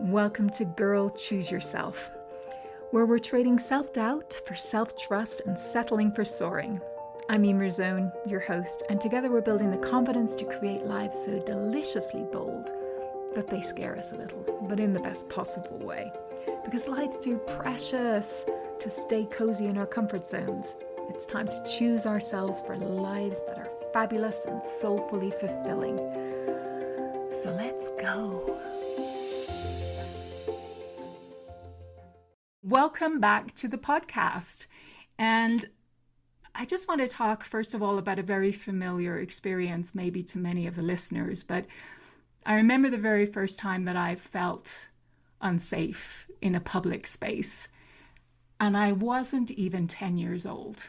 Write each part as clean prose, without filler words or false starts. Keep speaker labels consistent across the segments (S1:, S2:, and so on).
S1: Welcome to Girl Choose Yourself, where we're trading self-doubt for self-trust and settling for soaring. I'm Emer Zone, your host, and together we're building the confidence to create lives so deliciously bold that they scare us a little, but in the best possible way. Because life's too precious to stay cozy in our comfort zones. It's time to choose ourselves for lives that are fabulous and soulfully fulfilling. So let's go. Welcome back to the podcast. And I just want to talk, first of all, about a very familiar experience, maybe to many of the listeners. But I remember the very first time that I felt unsafe in a public space. And I wasn't even 10 years old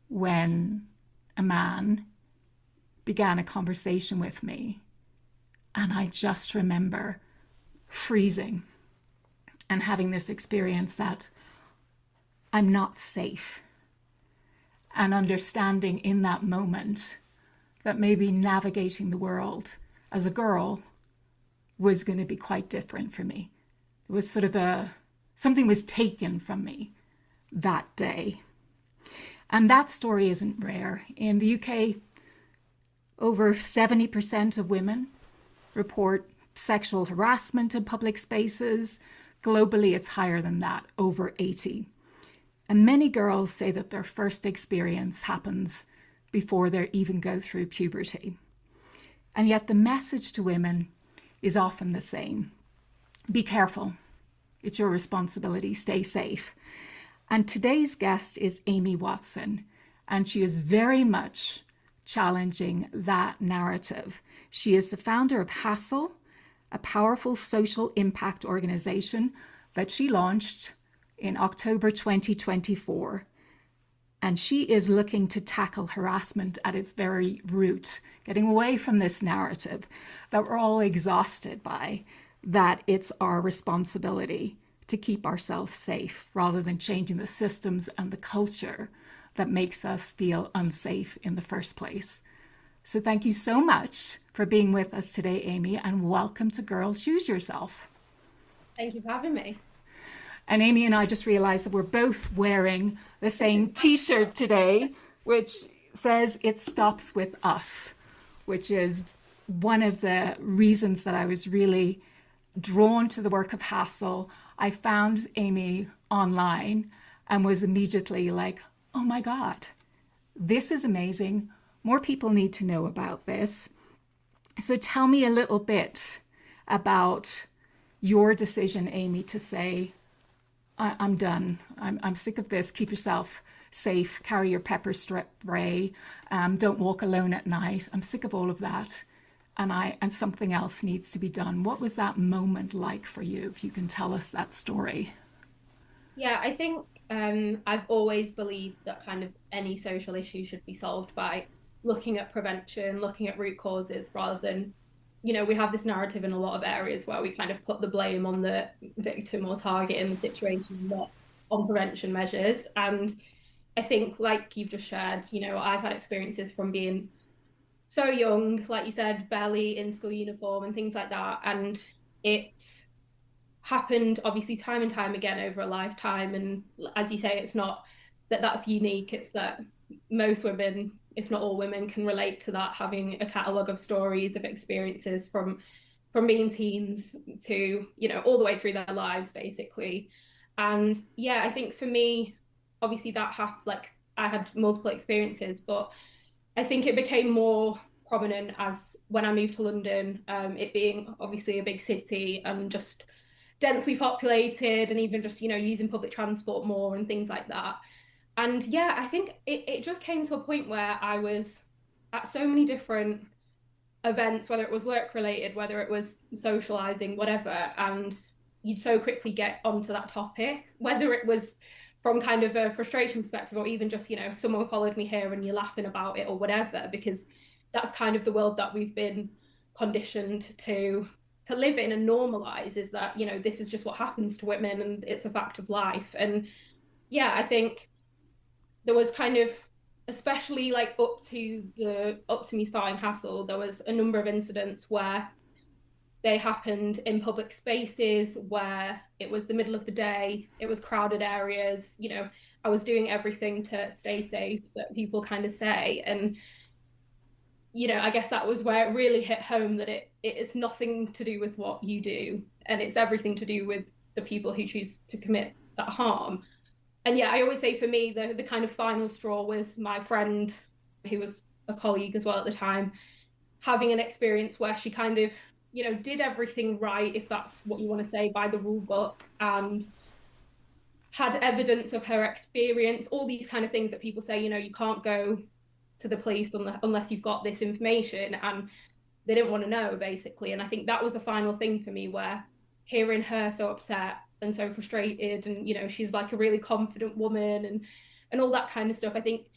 S1: when a man began a conversation with me. And I just remember freezing and having this experience that I'm not safe, and understanding in that moment that maybe navigating the world as a girl was going to be quite different for me. It was sort of something was taken from me that day. And that story isn't rare. In the UK, over 70% of women report sexual harassment in public spaces. Globally, it's higher than that, over 80. And many girls say that their first experience happens before they even go through puberty. And yet the message to women is often the same. Be careful. It's your responsibility. Stay safe. And today's guest is Amy Watson, and she is very much challenging that narrative. She is the founder of Hassl, a powerful social impact organization that she launched in October 2024. And she is looking to tackle harassment at its very root, getting away from this narrative that we're all exhausted by, that it's our responsibility to keep ourselves safe rather than changing the systems and the culture that makes us feel unsafe in the first place. So thank you so much for being with us today, Amy, and welcome to Girl Choose Yourself.
S2: Thank you for having me.
S1: And Amy and I just realized that we're both wearing the same t-shirt today, which says "It stops with us," which is one of the reasons that I was really drawn to the work of Hassl. I found Amy online and was immediately like, oh my God, this is amazing. More people need to know about this. So tell me a little bit about your decision, Amy, to say, I'm done. I'm sick of this. Keep yourself safe. Carry your pepper spray. Don't walk alone at night. I'm sick of all of that. And something else needs to be done. What was that moment like for you, if you can tell us that story?
S2: Yeah, I think I've always believed that kind of any social issue should be solved by looking at prevention, looking at root causes, rather than, we have this narrative in a lot of areas where we kind of put the blame on the victim or target in the situation, not on prevention measures. And I think, like you've just shared, I've had experiences from being so young, like you said, barely in school uniform and things like that. And it's happened obviously time and time again over a lifetime. And as you say, it's not that that's unique. It's that most women, if not all women, can relate to that, having a catalogue of stories, of experiences from being teens to, all the way through their lives, basically. And yeah, I think for me, obviously like I had multiple experiences, but I think it became more prominent as when I moved to London, it being obviously a big city and just densely populated, and even just, using public transport more and things like that. And yeah, I think it just came to a point where I was at so many different events, whether it was work related, whether it was socializing, whatever, and you'd so quickly get onto that topic, whether it was from kind of a frustration perspective or even just, someone followed me here and you're laughing about it or whatever, because that's kind of the world that we've been conditioned to live in and normalize, is that, this is just what happens to women and it's a fact of life. And yeah, I think there was kind of, especially like up to me starting Hassl, there was a number of incidents where They happened in public spaces where it was the middle of the day, it was crowded areas, I was doing everything to stay safe that people kind of say. And, I guess that was where it really hit home that it's nothing to do with what you do, and it's everything to do with the people who choose to commit that harm. And yeah, I always say for me, the kind of final straw was my friend, who was a colleague as well at the time, having an experience where she kind of, did everything right, if that's what you want to say, by the rule book, and had evidence of her experience, all these kind of things that people say, you can't go to the police unless you've got this information. And they didn't want to know, basically. And I think that was the final thing for me, where hearing her so upset and so frustrated, and she's like a really confident woman, and all that kind of stuff. I think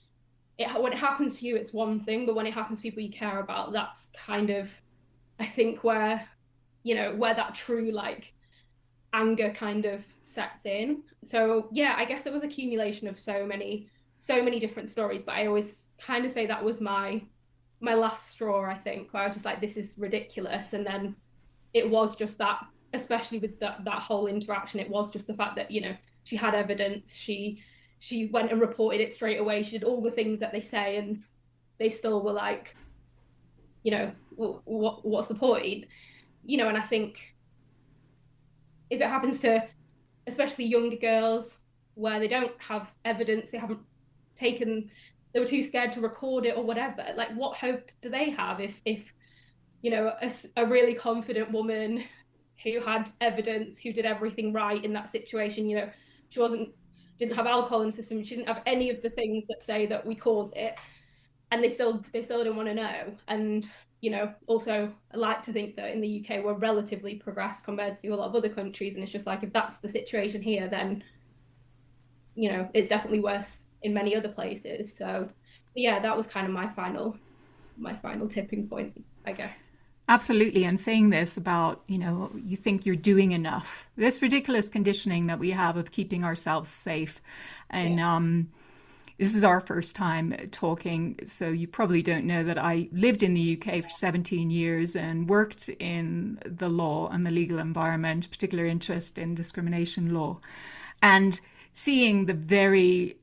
S2: when it happens to you, it's one thing, but when it happens to people you care about, that's kind of, I think, where where that true like anger kind of sets in. So yeah, I guess it was accumulation of so many different stories, but I always kind of say that was my last straw, I think, where I was just like, this is ridiculous. And then it was just that, especially with that whole interaction, it was just the fact that she had evidence, she went and reported it straight away, she did all the things that they say, and they still were like, what's the point? And I think if it happens to especially younger girls, where they don't have evidence, they haven't taken, they were too scared to record it or whatever, like what hope do they have if a really confident woman who had evidence, who did everything right in that situation, she didn't have alcohol in the system, she didn't have any of the things that say that we cause it, and they still don't want to know. And also, I like to think that in the UK we're relatively progressed compared to a lot of other countries, and it's just like, if that's the situation here, then it's definitely worse in many other places. So yeah, that was kind of my final tipping point, I guess.
S1: Absolutely. And saying this about, you think you're doing enough. This ridiculous conditioning that we have of keeping ourselves safe. And
S2: Yeah.
S1: this is our first time talking. So you probably don't know that I lived in the UK for 17 years and worked in the law and the legal environment, particular interest in discrimination law. And seeing the very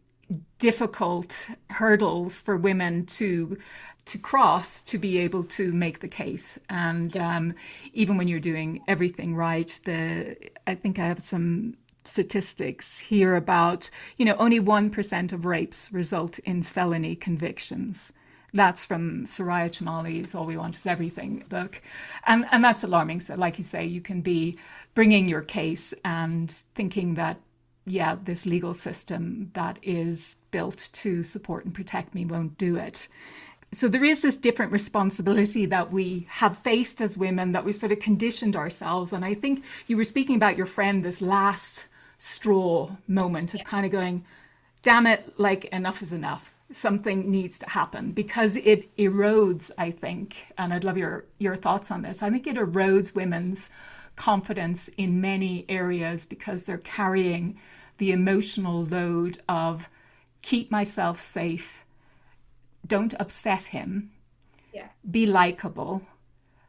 S1: difficult hurdles for women to cross to be able to make the case. And even when you're doing everything right, I think I have some statistics here about, only 1% of rapes result in felony convictions. That's from Soraya Chomali's All We Want Is Everything book. And that's alarming. So like you say, you can be bringing your case and thinking that, yeah, this legal system that is built to support and protect me won't do it. So there is this different responsibility that we have faced as women, that we've sort of conditioned ourselves. And I think you were speaking about your friend, this last straw moment of kind of going, damn it, like enough is enough. Something needs to happen, because it erodes, I think, and I'd love your thoughts on this. I think it erodes women's confidence in many areas, because they're carrying the emotional load of keep myself safe, don't upset him,
S2: Yeah.
S1: be likable,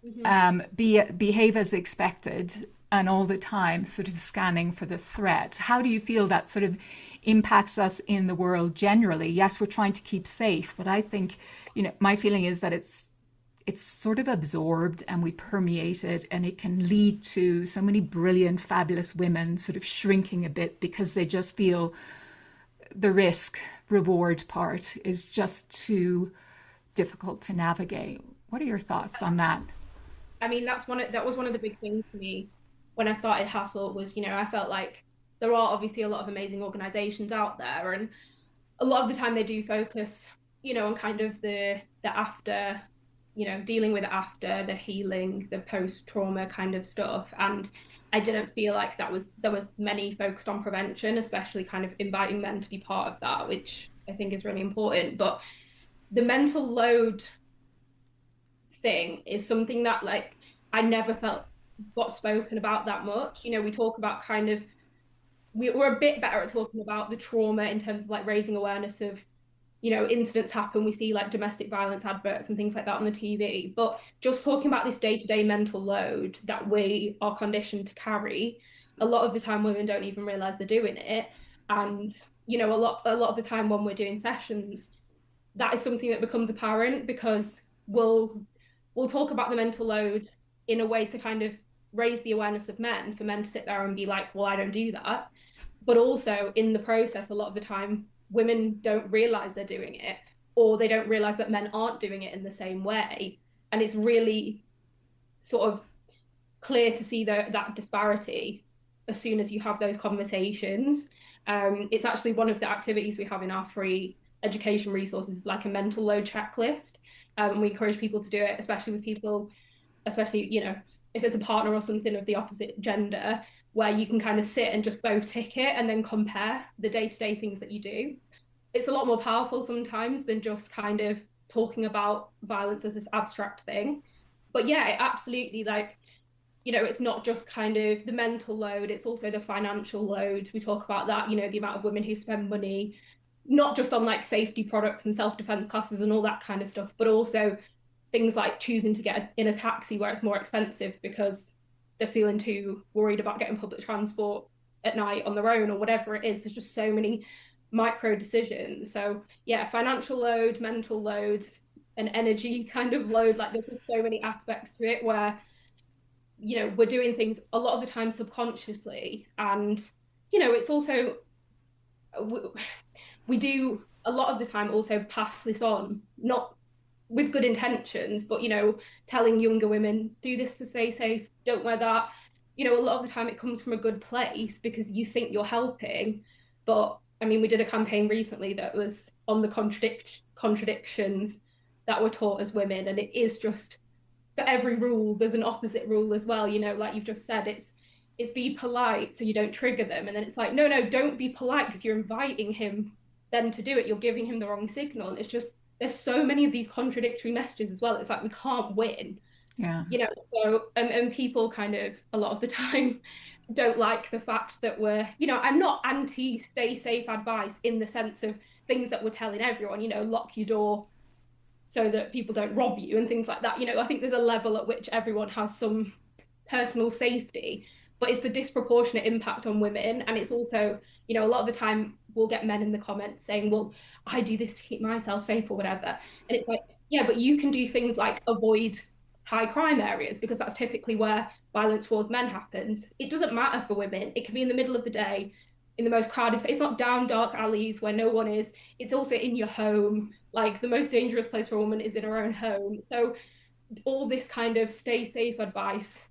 S2: Mm-hmm.
S1: behave as expected, and all the time sort of scanning for the threat. How do you feel that sort of impacts us in the world generally? Yes, we're trying to keep safe, but I think, my feeling is that it's sort of absorbed and we permeate it, and it can lead to so many brilliant, fabulous women sort of shrinking a bit because they just feel the risk reward part is just too difficult to navigate. What are your thoughts on that?
S2: I mean, that was one of the big things for me when I started Hassl, was, I felt like there are obviously a lot of amazing organizations out there, and a lot of the time they do focus, on kind of the after, dealing with after the healing, the post trauma kind of stuff. And I didn't feel like there was many focused on prevention, especially kind of inviting men to be part of that, which I think is really important. But the mental load thing is something that, like, I never felt got spoken about that much. We talk about kind of, we're a bit better at talking about the trauma in terms of like raising awareness of incidents happen. We see like domestic violence adverts and things like that on the TV. But just talking about this day-to-day mental load that we are conditioned to carry, a lot of the time women don't even realize they're doing it. And, a lot of the time when we're doing sessions, that is something that becomes apparent because we'll talk about the mental load in a way to kind of raise the awareness of men, for men to sit there and be like, well, I don't do that. But also in the process, a lot of the time, women don't realize they're doing it, or they don't realize that men aren't doing it in the same way. And it's really sort of clear to see that disparity as soon as you have those conversations. It's actually one of the activities we have in our free education resources, like a mental load checklist. And we encourage people to do it, especially with people, especially, if it's a partner or something of the opposite gender, where you can kind of sit and just both tick it and then compare the day-to-day things that you do. It's a lot more powerful sometimes than just kind of talking about violence as this abstract thing. But yeah, it absolutely, like, it's not just kind of the mental load, it's also the financial load. We talk about that, the amount of women who spend money, not just on like safety products and self-defense classes and all that kind of stuff, but also things like choosing to get in a taxi where it's more expensive because they're feeling too worried about getting public transport at night on their own or whatever it is. There's just so many micro decisions. So yeah, financial load, mental load, and energy kind of load. Like there's just so many aspects to it where we're doing things a lot of the time subconsciously, and it's also we do a lot of the time also pass this on, not with good intentions, but telling younger women, do this to stay safe, don't wear that. A lot of the time it comes from a good place because you think you're helping. But I mean, we did a campaign recently that was on the contradictions that we're taught as women, and it is just, for every rule there's an opposite rule as well. Like you've just said, it's be polite so you don't trigger them, and then it's like, no, don't be polite because you're inviting him then to do it, you're giving him the wrong signal. And it's just, there's so many of these contradictory messages as well. It's like we can't win.
S1: Yeah.
S2: So and people kind of a lot of the time don't like the fact that I'm not anti stay safe advice in the sense of things that we're telling everyone, lock your door so that people don't rob you and things like that. I think there's a level at which everyone has some personal safety, but it's the disproportionate impact on women. And it's also, a lot of the time we'll get men in the comments saying, well, I do this to keep myself safe or whatever. And it's like, yeah, but you can do things like avoid high crime areas because that's typically where violence towards men happens. It doesn't matter for women. It can be in the middle of the day, in the most crowded space. It's not down dark alleys where no one is. It's also in your home. Like the most dangerous place for a woman is in her own home. So all this kind of stay safe advice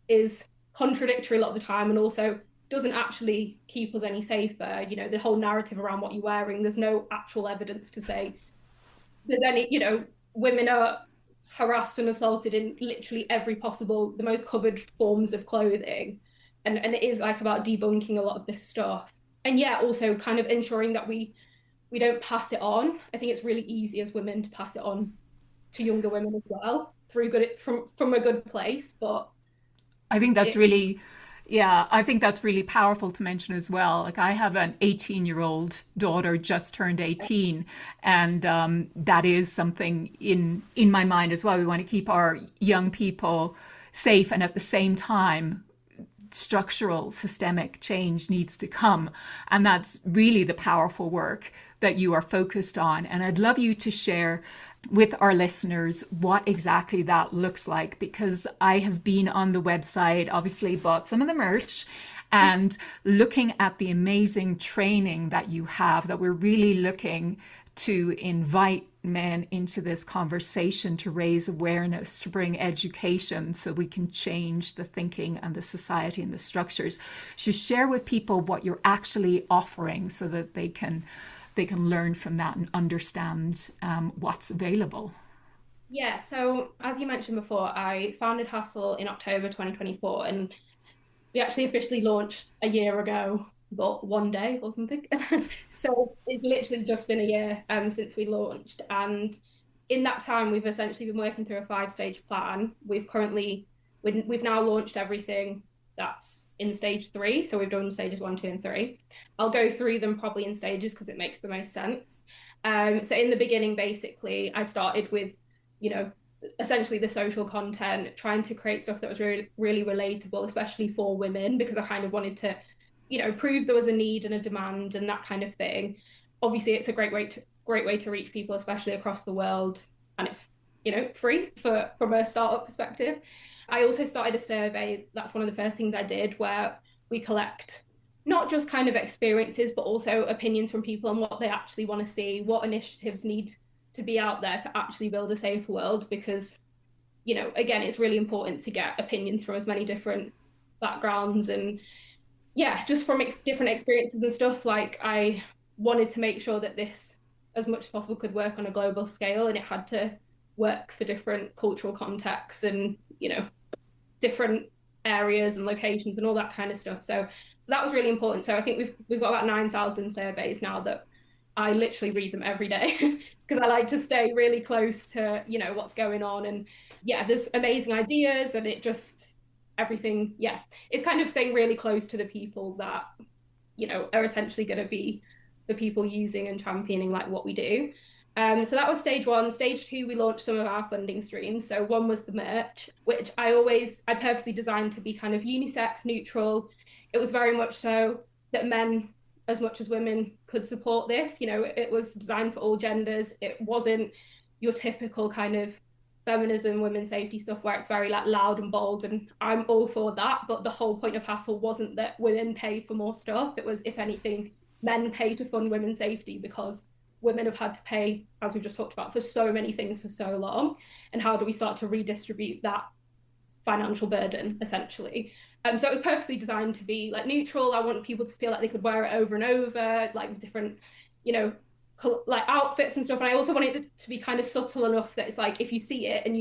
S2: is contradictory a lot of the time, and also doesn't actually keep us any safer. The whole narrative around what you're wearing, there's no actual evidence to say there's any, women are harassed and assaulted in literally every possible, the most covered forms of clothing. And it is like about debunking a lot of this stuff. And yeah, also kind of ensuring that we don't pass it on. I think it's really easy as women to pass it on to younger women as well through from a good place. But
S1: I think that's really, yeah, I think that's really powerful to mention as well. Like I have an 18-year-old daughter, just turned 18, and that is something in my mind as well. We want to keep our young people safe, and at the same time, structural systemic change needs to come. And that's really the powerful work that you are focused on. And I'd love you to share with our listeners what exactly that looks like, because I have been on the website, obviously bought some of the merch, and looking at the amazing training that you have, that we're really looking to invite men into this conversation, to raise awareness, to bring education so we can change the thinking and the society and the structures. So share with people what you're actually offering so that they can learn from that and understand what's available.
S2: Yeah, so as you mentioned before, I founded Hassl in October 2024, and we actually officially launched a year ago, but one day or something. So it's literally just been a year since we launched. And in that time, we've essentially been working through a 5-stage plan. We've now launched everything that's in stage 3. So we've done stages 1, 2, and 3. I'll go through them probably in stages because it makes the most sense. So in the beginning, basically, I started with, you know, essentially the social content, trying to create stuff that was really, really relatable, especially for women, because I kind of wanted to, prove there was a need and a demand and that kind of thing. Obviously, it's a great way to reach people, especially across the world, and it's free for from a startup perspective. I also started a survey. That's one of the first things I did, where we collect not just kind of experiences, but also opinions from people on what they actually want to see, what initiatives need to be out there to actually build a safer world. Because, again, it's really important to get opinions from as many different backgrounds and, yeah, just from different experiences and stuff. Like, I wanted to make sure that this, as much as possible, could work on a global scale, and it had to work for different cultural contexts and, different areas and locations and all that kind of stuff. So that was really important. So I think we've got about 9,000 surveys now that I literally read them every day because I like to stay really close to, what's going on. And yeah, there's amazing ideas, and it just everything, yeah, it's kind of staying really close to the people that, are essentially going to be the people using and championing like what we do. So that was stage one. Stage two, we launched some of our funding streams. So one was the merch, which I purposely designed to be kind of unisex, neutral. It was very much so that men, as much as women, could support this. It was designed for all genders. It wasn't your typical kind of feminism, women's safety stuff where it's very like loud and bold. And I'm all for that. But the whole point of Hassl wasn't that women pay for more stuff. It was, if anything, men pay to fund women's safety, because women have had to pay, as we've just talked about, for so many things for so long. And how do we start to redistribute that financial burden, essentially? So it was purposely designed to be like neutral. I want people to feel like they could wear it over and over, like with different, like outfits and stuff. And I also wanted it to be kind of subtle enough that it's like, if you see it and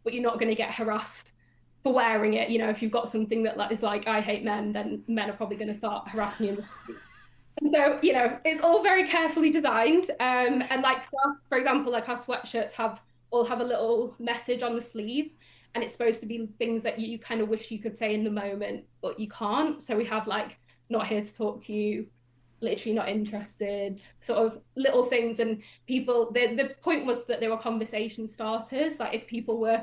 S2: but you're not going to get harassed for wearing it. If you've got something that is like, I hate men, then men are probably going to start harassing you. And so, it's all very carefully designed. And like, for example, like our sweatshirts all have a little message on the sleeve, and it's supposed to be things that you kind of wish you could say in the moment, but you can't. So we have like, not here to talk to you, literally not interested, sort of little things. And people, the point was that they were conversation starters. Like, if people were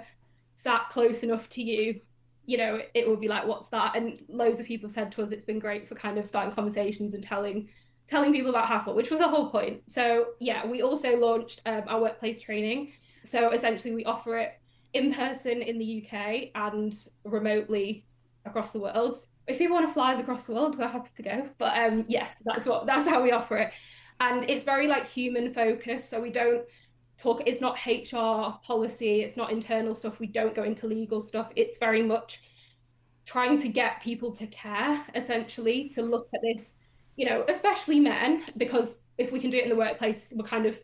S2: sat close enough to you, it would be like, what's that? And loads of people said to us it's been great for kind of starting conversations and telling people about Hassl, which was the whole point. So yeah, we also launched our workplace training. So essentially we offer it in person in the UK and remotely across the world. If people want to fly us across the world, we're happy to go. But yes, that's how we offer it. And it's very like human focused. So we don't talk, it's not HR policy, it's not internal stuff, we don't go into legal stuff. It's very much trying to get people to care, essentially, to look at this, especially men, because if we can do it in the workplace, we're kind of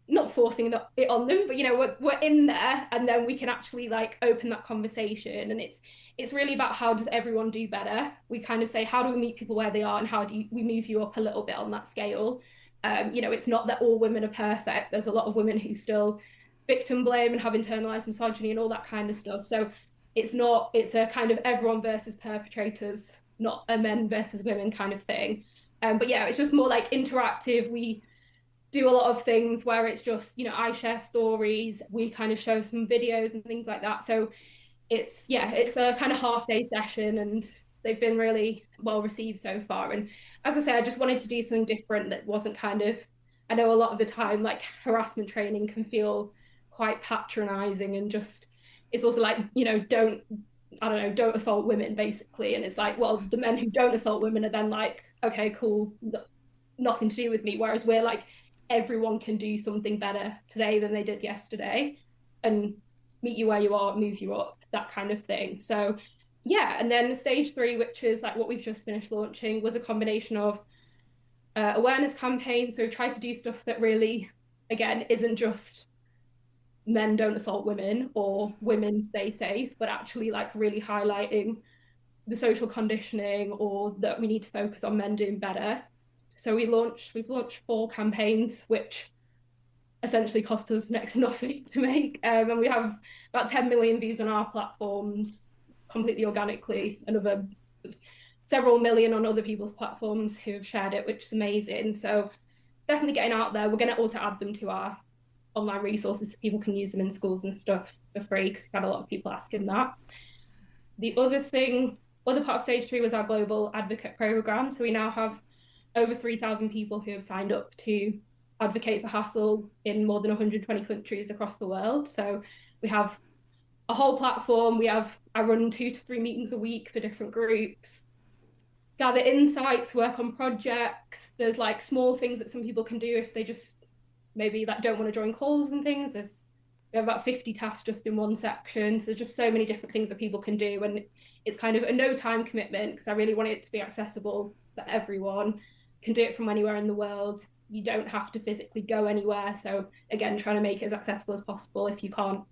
S2: not forcing it on them, but we're in there, and then we can actually like open that conversation. And it's really about, how does everyone do better? We kind of say, how do we meet people where they are, and how do we move you up a little bit on that scale? It's not that all women are perfect. There's a lot of women who still victim blame and have internalized misogyny and all that kind of stuff. So it's a kind of everyone versus perpetrators, not a men versus women kind of thing. But yeah, it's just more like interactive. We do a lot of things where it's just, I share stories, we kind of show some videos and things like that. So it's a kind of half-day session, and they've been really well received so far. And as I say, I just wanted to do something different that wasn't kind of, I know a lot of the time like harassment training can feel quite patronizing, and just, it's also like, don't assault women, basically. And it's like, well, the men who don't assault women are then like, okay, cool, nothing to do with me. Whereas we're like, everyone can do something better today than they did yesterday, and meet you where you are, move you up, that kind of thing. So yeah, and then stage three, which is like what we've just finished launching, was a combination of awareness campaigns. So try to do stuff that really, again, isn't just men don't assault women or women stay safe, but actually like really highlighting the social conditioning, or that we need to focus on men doing better. So we've launched 4 campaigns, which essentially cost us next to nothing to make. And we have about 10 million views on our platforms completely organically, another several million on other people's platforms who have shared it, which is amazing. So definitely getting out there. We're going to also add them to our online resources so people can use them in schools and stuff for free, because we've had a lot of people asking that. The other part of stage 3 was our global advocate program. So we now have over 3,000 people who have signed up to advocate for Hassl in more than 120 countries across the world. So we have a whole platform. I run 2 to 3 meetings a week for different groups, gather insights, work on projects. There's like small things that some people can do if they just maybe like don't want to join calls and things. We have about 50 tasks just in one section. So there's just so many different things that people can do. And it's kind of a no time commitment, because I really want it to be accessible for everyone. Can do it from anywhere in the world. You don't have to physically go anywhere. So again, trying to make it as accessible as possible. If you can't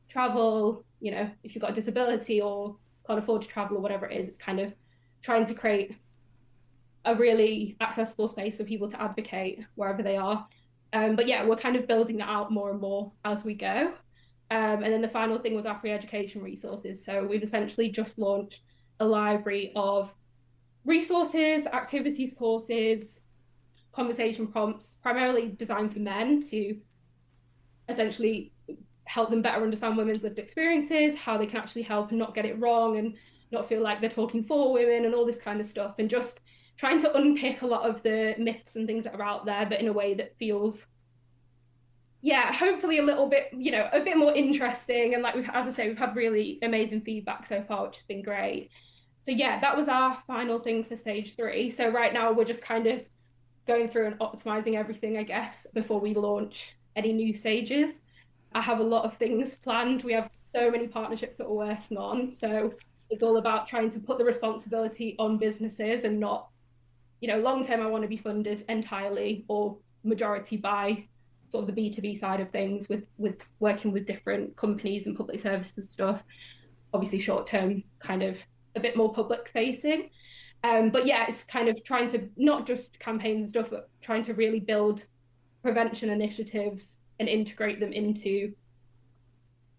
S2: travel, if you've got a disability or can't afford to travel or whatever it is, it's kind of trying to create a really accessible space for people to advocate wherever they are. But yeah, we're kind of building that out more and more as we go. And then the final thing was our free education resources. So we've essentially just launched a library of resources, activities, courses, conversation prompts, primarily designed for men to essentially help them better understand women's lived experiences, how they can actually help and not get it wrong and not feel like they're talking for women and all this kind of stuff, and just trying to unpick a lot of the myths and things that are out there, but in a way that feels, hopefully a little bit, a bit more interesting. And like as I say, we've had really amazing feedback so far, which has been great. So yeah, that was our final thing for stage 3. So right now we're just kind of going through and optimizing everything, I guess, before we launch any new stages. I have a lot of things planned. We have so many partnerships that we're working on. So it's all about trying to put the responsibility on businesses and not, long term, I want to be funded entirely or majority by sort of the B2B side of things, with working with different companies and public services stuff. Obviously short term, kind of a bit more public facing. But yeah, it's kind of trying to not just campaigns and stuff, but trying to really build prevention initiatives and integrate them into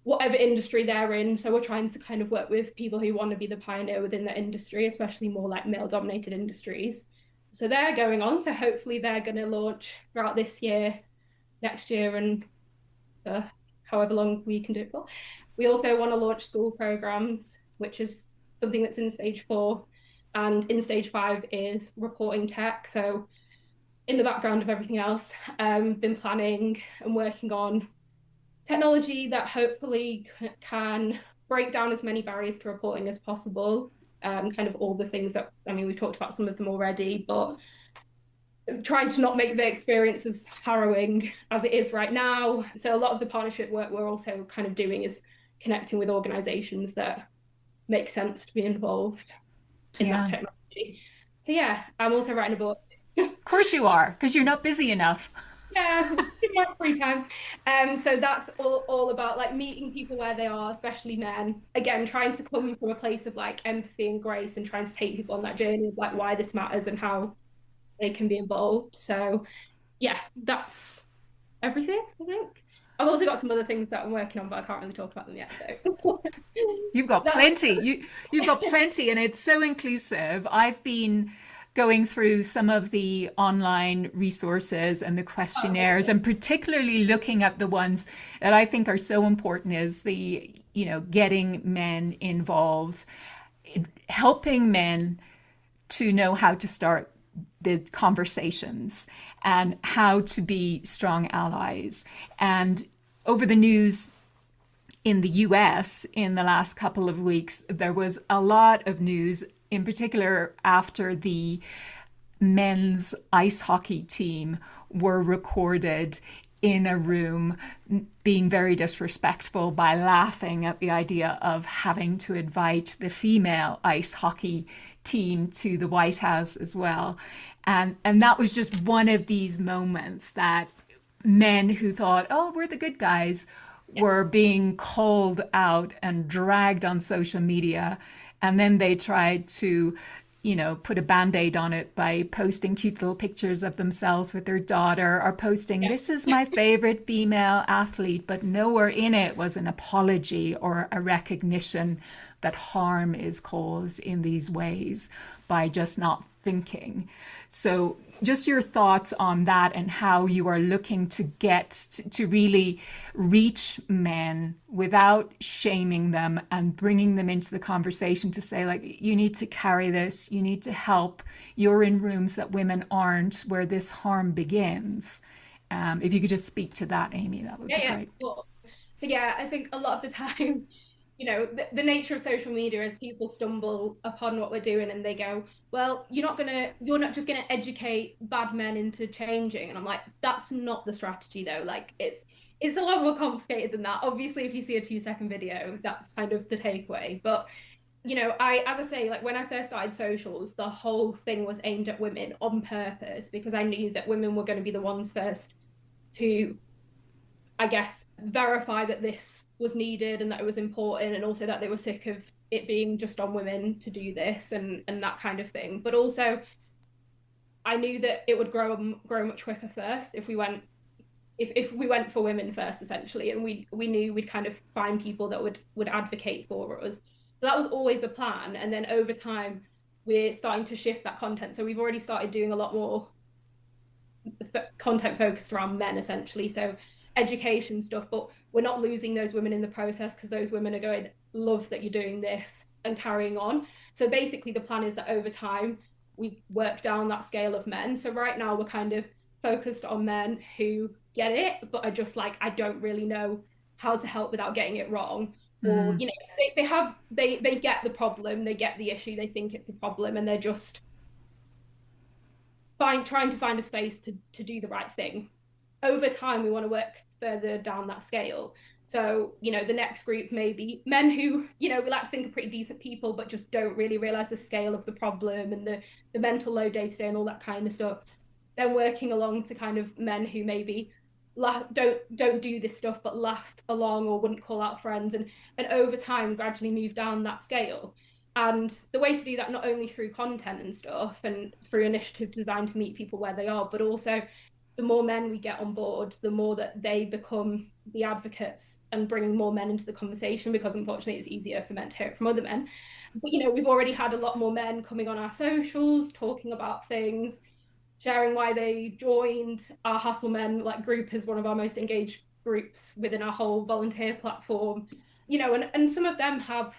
S2: whatever industry they're in. So we're trying to kind of work with people who want to be the pioneer within their industry, especially more like male dominated industries. So they're going on. So hopefully they're going to launch throughout this year, next year, and however long we can do it for. We also want to launch school programs, which is something that's in stage 4. And in stage 5 is reporting tech. So in the background of everything else, been planning and working on technology that hopefully can break down as many barriers to reporting as possible. Kind of all the things that, we've talked about some of them already, but trying to not make the experience as harrowing as it is right now. So a lot of the partnership work we're also kind of doing is connecting with organizations that make sense to be involved in that technology. So yeah, I'm also writing a book.
S1: Of course you are, because you're not busy enough.
S2: Yeah, in my free time. So that's all about like meeting people where they are, especially men. Again, trying to come from a place of like empathy and grace, and trying to take people on that journey of like why this matters and how they can be involved. So yeah, that's everything, I think. I've also got some other things that I'm working on, but I can't really talk about them yet. So
S1: you've got plenty. You've got plenty, and it's so inclusive. I've been going through some of the online resources and the questionnaires, and particularly looking at the ones that I think are so important, is the, getting men involved, helping men to know how to start the conversations and how to be strong allies. And over the news in the US in the last couple of weeks, there was a lot of news, in particular after the men's ice hockey team were recorded in a room being very disrespectful by laughing at the idea of having to invite the female ice hockey team to the White House as well. And that was just one of these moments that men who thought, oh, we're the good guys, were being called out and dragged on social media. And then they tried to, put a Band-Aid on it by posting cute little pictures of themselves with their daughter, or posting, this is my favorite female athlete, but nowhere in it was an apology or a recognition that harm is caused in these ways by just not thinking. So just your thoughts on that and how you are looking to get to really reach men without shaming them and bringing them into the conversation to say, like, you need to carry this, you need to help, you're in rooms that women aren't where this harm begins. If you could just speak to that, Amy, that would
S2: Yeah,
S1: be
S2: yeah.
S1: great.
S2: Well, so yeah, I think a lot of the time, the nature of social media is people stumble upon what we're doing and they go, well, you're not just gonna educate bad men into changing. And I'm like, that's not the strategy though. Like it's a lot more complicated than that. Obviously, if you see a 2-second video, that's kind of the takeaway. But as I say, like when I first started socials, the whole thing was aimed at women on purpose because I knew that women were going to be the ones first to, I guess, verify that this was needed and that it was important, and also that they were sick of it being just on women to do this and that kind of thing. But also, I knew that it would grow much quicker first if we went for women first, essentially, and we knew we'd kind of find people that would advocate for us. So that was always the plan. And then over time, we're starting to shift that content. So we've already started doing a lot more content focused around men, essentially. So education stuff, but we're not losing those women in the process because those women are going, love that you're doing this and carrying on. So basically, the plan is that over time, we work down that scale of men. So right now, we're kind of focused on men who get it, but are just like, I don't really know how to help without getting it wrong. Or,
S1: Mm.
S2: they get the problem, they get the issue, they think it's a problem, and they're just trying to find a space to do the right thing. Over time, we want to work further down that scale. So, the next group may be men who, we like to think are pretty decent people, but just don't really realize the scale of the problem and the mental load day to day and all that kind of stuff. Then working along to kind of men who maybe don't do this stuff but laugh along or wouldn't call out friends, and over time gradually move down that scale. And the way to do that, not only through content and stuff and through initiatives designed to meet people where they are, but also the more men we get on board, the more that they become the advocates and bringing more men into the conversation, because unfortunately it's easier for men to hear it from other men. But we've already had a lot more men coming on our socials talking about things, sharing why they joined our Hassl Men like group as one of our most engaged groups within our whole volunteer platform. And some of them have,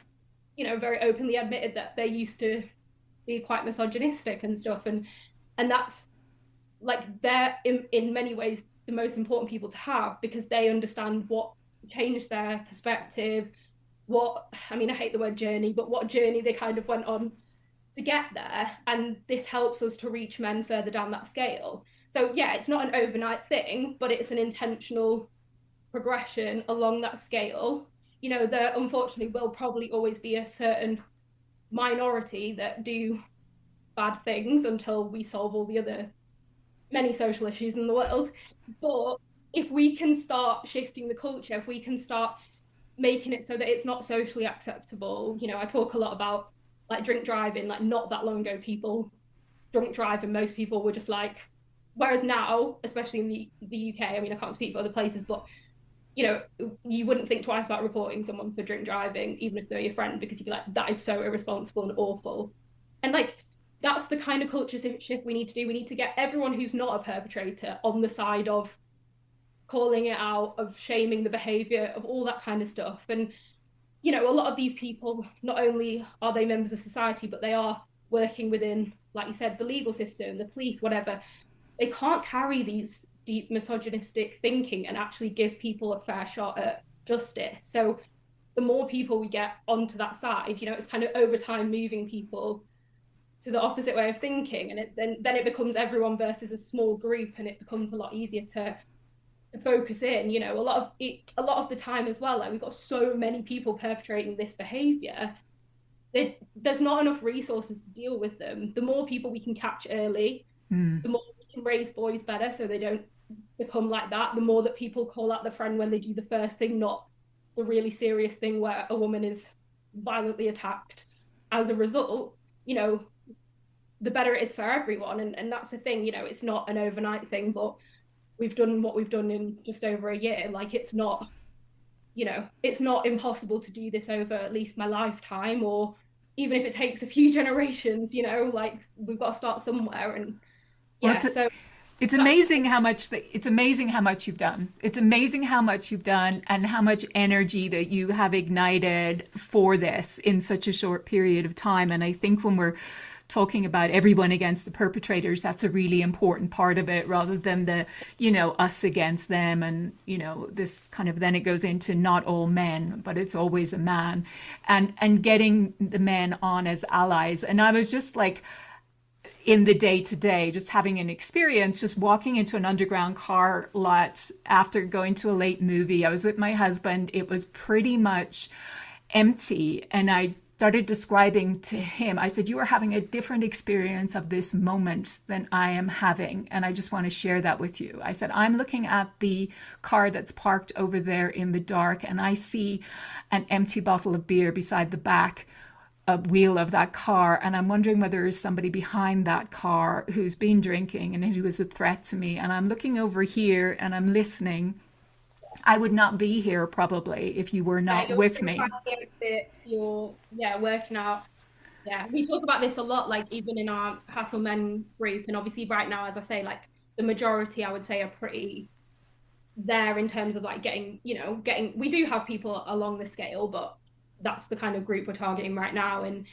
S2: very openly admitted that they used to be quite misogynistic and stuff, and that's like they're in many ways the most important people to have because they understand what changed their perspective, I hate the word journey, but what journey they kind of went on to get there. And this helps us to reach men further down that scale. So yeah, it's not an overnight thing, but it's an intentional progression along that scale. There unfortunately will probably always be a certain minority that do bad things until we solve all the other many social issues in the world. But if we can start shifting the culture, if we can start making it so that it's not socially acceptable, I talk a lot about like drink driving. Like not that long ago, people drunk drive and most people were just like, whereas now, especially in the UK, I can't speak for other places, but you wouldn't think twice about reporting someone for drink driving, even if they're your friend, because you'd be like, that is so irresponsible and awful. And like, that's the kind of culture shift we need to do. We need to get everyone who's not a perpetrator on the side of calling it out, of shaming the behavior, of all that kind of stuff. And, a lot of these people, not only are they members of society, but they are working within, like you said, the legal system, the police, whatever. They can't carry these deep misogynistic thinking and actually give people a fair shot at justice. So the more people we get onto that side, it's kind of over time moving people to the opposite way of thinking, and then it becomes everyone versus a small group, and it becomes a lot easier to focus in. A lot of the time as well, like we've got so many people perpetrating this behavior, there's not enough resources to deal with them. The more people we can catch early,
S1: Mm.
S2: the more we can raise boys better so they don't become like that. The more that people call out the friend when they do the first thing, not the really serious thing where a woman is violently attacked as a result, the better it is for everyone. And that's the thing, it's not an overnight thing, but we've done what we've done in just over a year. Like it's not impossible to do this over at least my lifetime, or even if it takes a few generations, like we've got to start somewhere. And
S1: Well,
S2: yeah, so
S1: it's
S2: that's
S1: amazing how much it's amazing how much you've done. It's amazing how much you've done and how much energy that you have ignited for this in such a short period of time. And I think when we're talking about everyone against the perpetrators, that's a really important part of it, rather than the, us against them. And, this kind of, then it goes into not all men, but it's always a man, and getting the men on as allies. And I was just like, in the day to day, just having an experience, just walking into an underground car lot after going to a late movie. I was with my husband. It was pretty much empty. And I started describing to him, I said, you are having a different experience of this moment than I am having. And I just want to share that with you. I said, I'm looking at the car that's parked over there in the dark, and I see an empty bottle of beer beside the back wheel of that car, and I'm wondering whether there's somebody behind that car who's been drinking and who is a threat to me. And I'm looking over here and I'm listening. I would not be here probably if you were
S2: yeah,
S1: not
S2: you're
S1: with
S2: trying
S1: me.
S2: to fit, you're yeah working out. Yeah, we talk about this a lot, like even in our Hassl Men group, and obviously right now, as I say, like the majority, I would say, are pretty there in terms of like getting. We do have people along the scale, but that's the kind of group we're targeting right now. And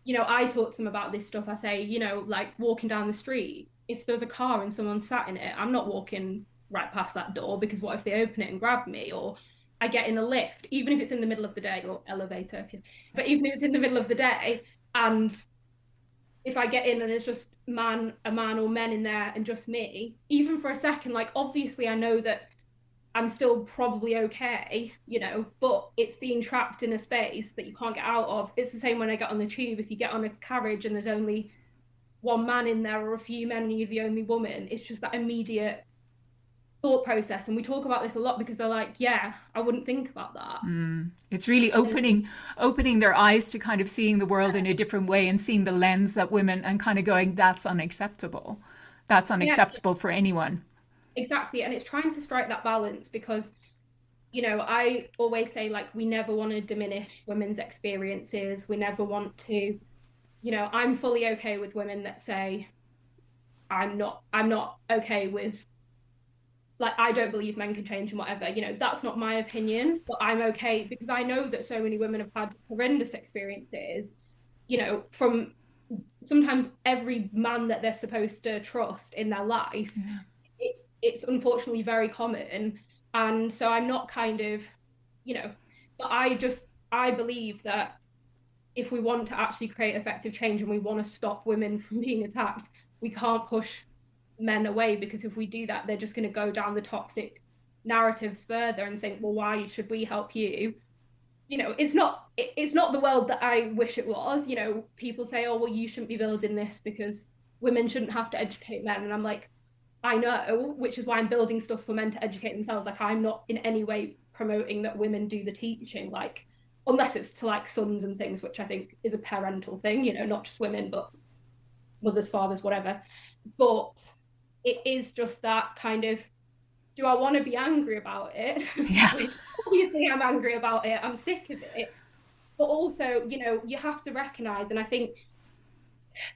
S2: I talk to them about this stuff. I say, like walking down the street, if there's a car and someone sat in it, I'm not walking right past that door, because what if they open it and grab me? Or I get in a lift, even if it's in the middle of the day, or elevator, but even if it's in the middle of the day, and if I get in and it's just a man or men in there and just me, even for a second, like obviously I know that I'm still probably okay, but it's being trapped in a space that you can't get out of. It's the same when I get on the tube. If you get on a carriage and there's only one man in there or a few men and you're the only woman, it's just that immediate thought process. And we talk about this a lot because they're like, yeah, I wouldn't think about that.
S1: It's really
S2: And
S1: opening their eyes to kind of seeing the world in a different way and seeing the lens that women, and kind of going, that's unacceptable. That's
S2: yeah,
S1: unacceptable for anyone.
S2: exactly. And it's trying to strike that balance because, I always say, like, we never want to diminish women's experiences. We never want to, I'm fully okay with women that say, I'm not okay with, like, I don't believe men can change and whatever. That's not my opinion, but I'm okay because I know that so many women have had horrendous experiences, from sometimes every man that they're supposed to trust in their life.
S1: Yeah.
S2: It's unfortunately very common. And so I'm not kind of, you know, but I believe that if we want to actually create effective change and we want to stop women from being attacked, we can't push men away, because if we do that, they're just going to go down the toxic narratives further and think, well, why should we help you? It's not the world that I wish it was. People say, oh, well, you shouldn't be building this because women shouldn't have to educate men. And I'm like, I know, which is why I'm building stuff for men to educate themselves. Like, I'm not in any way promoting that women do the teaching, like, unless it's to like sons and things, which I think is a parental thing, not just women, but mothers, fathers, whatever. But it is just that kind of, do I want to be angry about it?
S1: Yeah.
S2: Obviously, I'm angry about it. I'm sick of it. But also, you have to recognize, and I think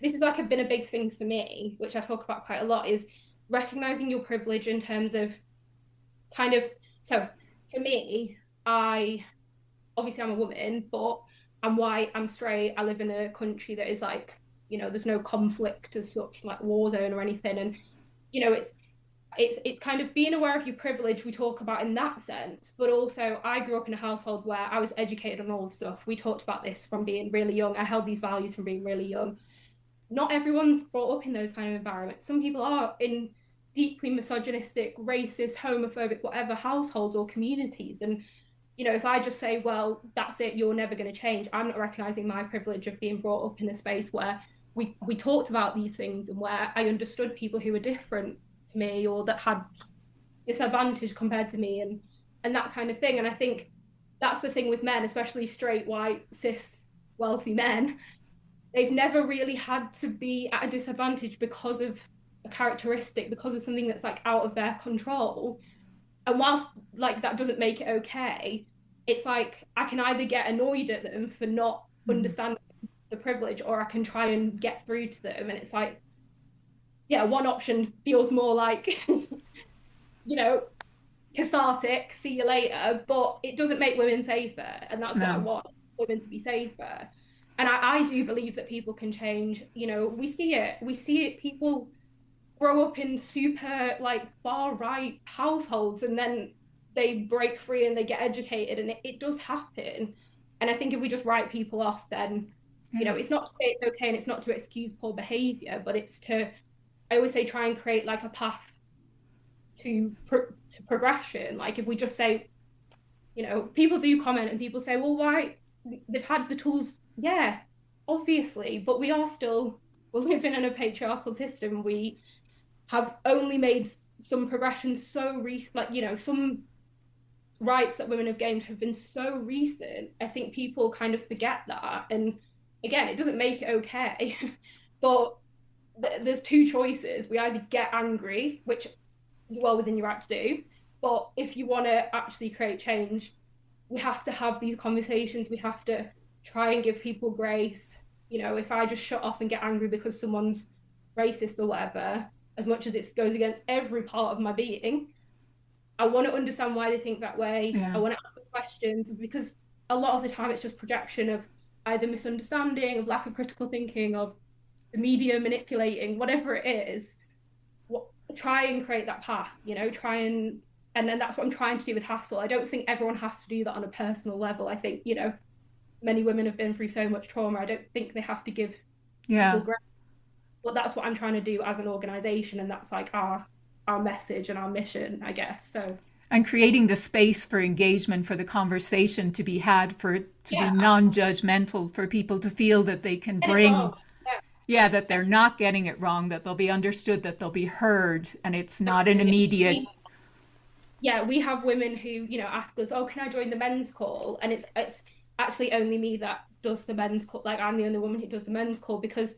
S2: this is like been a big thing for me, which I talk about quite a lot, is recognizing your privilege in terms of kind of, so for me, obviously I'm a woman, but I'm white, I'm straight, I live in a country that is like, there's no conflict as such, like war zone or anything. And, it's kind of being aware of your privilege we talk about in that sense, but also I grew up in a household where I was educated on all the stuff. We talked about this from being really young. I held these values from being really young. Not everyone's brought up in those kind of environments. Some people are in deeply misogynistic, racist, homophobic, whatever households or communities. And, if I just say, well, that's it, you're never going to change, I'm not recognizing my privilege of being brought up in a space where we talked about these things and where I understood people who were different to me or that had disadvantage compared to me, and that kind of thing. And I think that's the thing with men, especially straight, white, cis, wealthy men. They've never really had to be at a disadvantage because of a characteristic, because of something that's like out of their control. And whilst like that doesn't make it okay, it's like I can either get annoyed at them for not understanding the privilege, or I can try and get through to them. And it's like, yeah, one option feels more like, you know, cathartic, see you later, but it doesn't make women safer. And that's what I
S1: No.
S2: want, women to be safer. And I do believe that people can change. You know, we see it, people grow up in super like far right households, and then they break free and they get educated, and it does happen. And I think if we just write people off, then, you
S1: Yeah.
S2: know, it's not to say it's okay, and it's not to excuse poor behavior, but it's to, I always say, try and create like a path to progression. Like if we just say, you know, people do comment and people say, well, why, they've had the tools, yeah, obviously, but we are still, we're living in a patriarchal system. We have only made some progression so recent, like, you know, some rights that women have gained have been so recent. I think people kind of forget that. And again, it doesn't make it okay, but there's two choices. We either get angry, which you're well within your right to do, but if you want to actually create change, we have to have these conversations. We have to try and give people grace. You know, if I just shut off and get angry because someone's racist or whatever, as much as it goes against every part of my being, I want to understand why they think that way. I
S1: Yeah.
S2: want to ask questions, because a lot of the time it's just projection of either misunderstanding, of lack of critical thinking, of the media manipulating, whatever it is. Try and create that path, you know, try and then that's what I'm trying to do with Hassl. I don't think everyone has to do that on a personal level. I think, you know, many women have been through so much trauma. I don't think they have to give people
S1: Yeah.
S2: grace. But that's what I'm trying to do as an organization, and that's like our message and our mission, I guess. So
S1: And creating the space for engagement, for the conversation to be had, for it to be
S2: yeah,
S1: non-judgmental, for people to feel that they can
S2: and it's
S1: bring,
S2: wrong. Yeah,
S1: yeah, that they're not getting it wrong, that they'll be understood, that they'll be heard, and it's not an
S2: absolutely.
S1: immediate,
S2: Yeah, we have women who, you know, ask us, "Oh, can I join the men's call?" And it's actually only me that does the men's call. Like I'm the only woman who does the men's call, because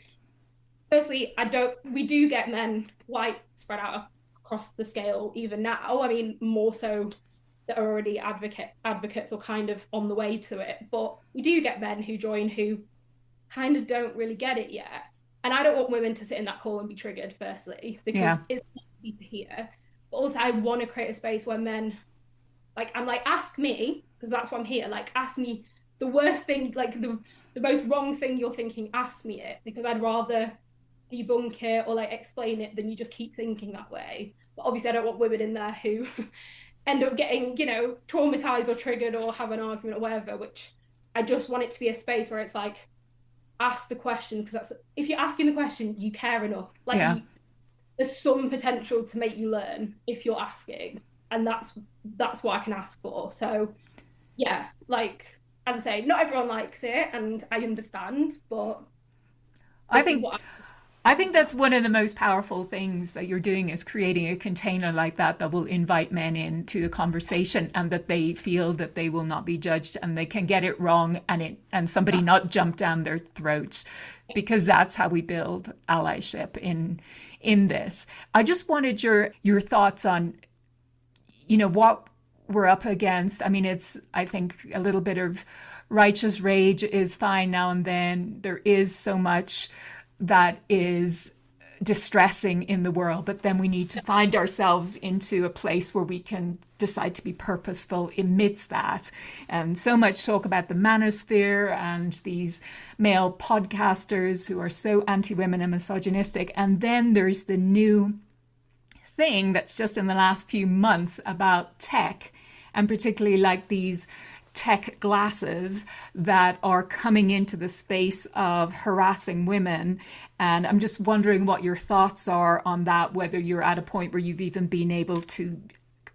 S2: firstly, I don't. We do get men quite spread out across the scale even now. I mean, more so that are already advocates or kind of on the way to it. But we do get men who join who kind of don't really get it yet. And I don't want women to sit in that call and be triggered, firstly,
S1: yeah,
S2: because it's easy to hear. But also, I want to create a space where men, like, I'm like, ask me, because that's why I'm here. Like, ask me the worst thing, like the most wrong thing you're thinking, ask me it, because I'd rather debunk it or like explain it than you just keep thinking that way. But obviously, I don't want women in there who end up getting, you know, traumatized or triggered or have an argument or whatever, which I just want it to be a space where it's like, ask the questions, because that's, if you're asking the question, you care enough. Like
S1: yeah.
S2: you, there's some potential to make you learn if you're asking, and that's what I can ask for. So yeah, like as I say, not everyone likes it, and I understand, but
S1: I
S2: this is
S1: think
S2: what
S1: I think that's one of the most powerful things that you're doing is creating a container like that that will invite men into the conversation and that they feel that they will not be judged and they can get it wrong and somebody
S2: I.
S1: not jump down their throats, because that's how we build allyship in this. I just wanted your thoughts on, you know, what we're up against. I mean, it's, I think a little bit of righteous rage is fine now and then. There is so much that is distressing in the world, but then we need to find ourselves into a place where we can decide to be purposeful amidst that. And so much talk about the manosphere and these male podcasters who are so anti-women and misogynistic. And then there's the new thing that's just in the last few months about tech, and particularly like these tech glasses that are coming into the space of harassing women. And I'm just wondering what your thoughts are on that, whether you're at a point where you've even been able to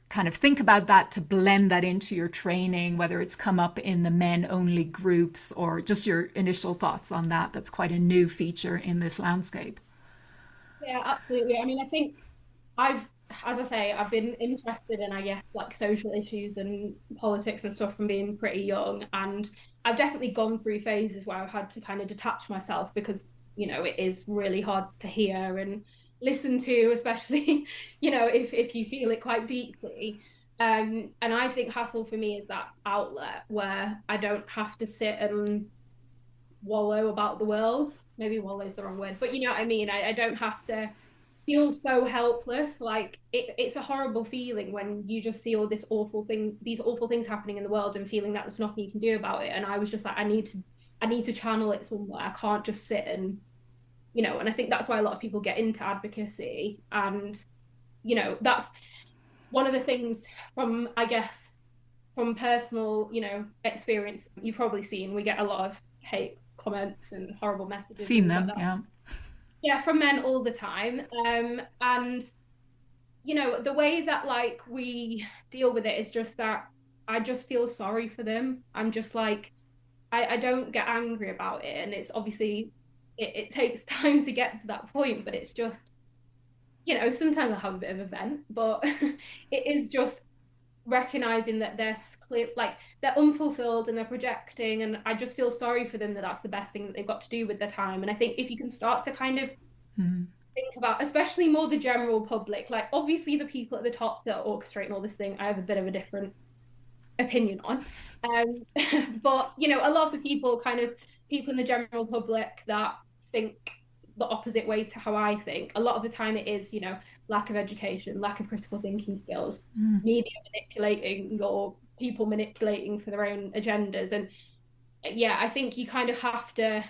S1: kind of think about that, to blend that into your training, whether it's come up in the men only groups, or just your initial thoughts on that. That's quite a new feature in this landscape.
S2: Yeah, absolutely. I mean, I think I've, as I say, I've been interested in, I guess, like social issues and politics and stuff from being pretty young. And I've definitely gone through phases where I've had to kind of detach myself, because, you know, it is really hard to hear and listen to, especially, you know, if you feel it quite deeply. And I think Hassl for me is that outlet where I don't have to sit and wallow about the world. Maybe wallow is the wrong word, but you know what I mean. I don't have to feel so helpless. Like it's a horrible feeling when you just see all these awful things happening in the world and feeling that there's nothing you can do about it. And I was just like, I need to channel it somewhere. I can't just sit and, you know, and I think that's why a lot of people get into advocacy. And, you know, that's one of the things from, I guess, from personal, you know, experience, you've probably seen we get a lot of hate comments and horrible messages and
S1: Seen
S2: things like
S1: them,
S2: that.
S1: yeah.
S2: Yeah, from men all the time. And you know, the way that like we deal with it is just that I just feel sorry for them. I'm just like, I don't get angry about it. And it's obviously, it takes time to get to that point, but it's just, you know, sometimes I have a bit of a vent, but it is just recognizing that they're clear, like they're unfulfilled and they're projecting. And I just feel sorry for them that that's the best thing that they've got to do with their time. And I think if you can start to kind of
S1: Mm.
S2: think about, especially more the general public, like obviously the people at the top that are orchestrating all this thing, I have a bit of a different opinion on. But you know, a lot of the people in the general public that think the opposite way to how I think, a lot of the time it is, you know, lack of education, lack of critical thinking skills,
S1: Mm.
S2: media manipulating or people manipulating for their own agendas. And yeah, I think you kind of have to,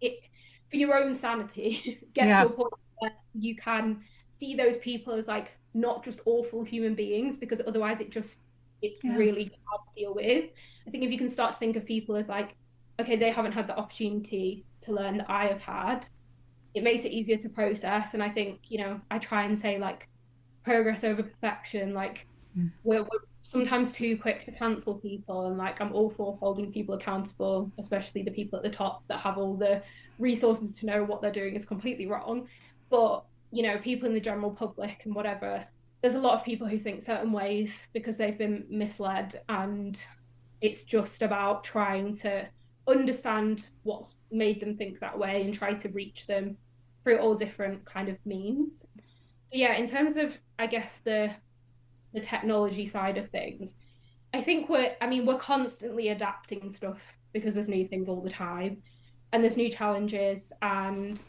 S2: it, for your own sanity, get to
S1: Yeah,
S2: a point where you can see those people as like not just awful human beings, because otherwise it's
S1: yeah,
S2: really hard to deal with. I think if you can start to think of people as like, okay, they haven't had the opportunity to learn that I have had, it makes it easier to process. And I think, you know, I try and say like progress over perfection. Like
S1: mm.
S2: we're sometimes too quick to cancel people, and like I'm all for holding people accountable, especially the people at the top that have all the resources to know what they're doing is completely wrong. But you know, people in the general public and whatever, there's a lot of people who think certain ways because they've been misled, and it's just about trying to understand what's made them think that way and try to reach them through all different kind of means. So yeah, in terms of I guess the technology side of things, I think we're constantly adapting stuff because there's new things all the time and there's new challenges. And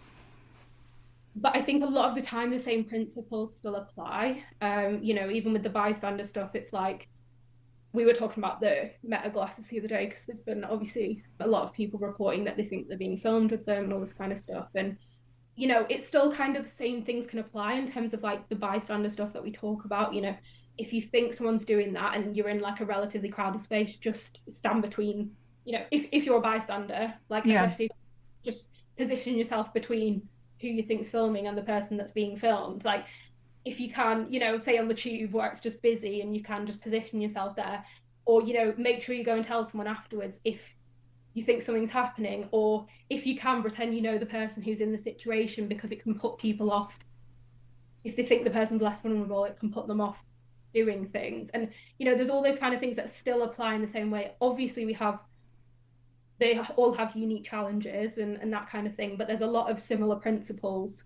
S2: but I think a lot of the time the same principles still apply. You know, even with the bystander stuff, it's like we were talking about the meta glasses the other day because there's been obviously a lot of people reporting that they think they're being filmed with them and all this kind of stuff. And you know, it's still kind of the same things can apply in terms of like the bystander stuff that we talk about. You know, if you think someone's doing that and you're in like a relatively crowded space, just stand between, you know, if you're a bystander, like
S1: Yeah,
S2: especially just position yourself between who you think's filming and the person that's being filmed. Like if you can, you know, say on the tube where it's just busy and you can just position yourself there, or, you know, make sure you go and tell someone afterwards if you think something's happening, or if you can pretend you know the person who's in the situation, because it can put people off. If they think the person's less vulnerable, it can put them off doing things. And you know, there's all those kind of things that still apply in the same way. Obviously, they all have unique challenges and that kind of thing, but there's a lot of similar principles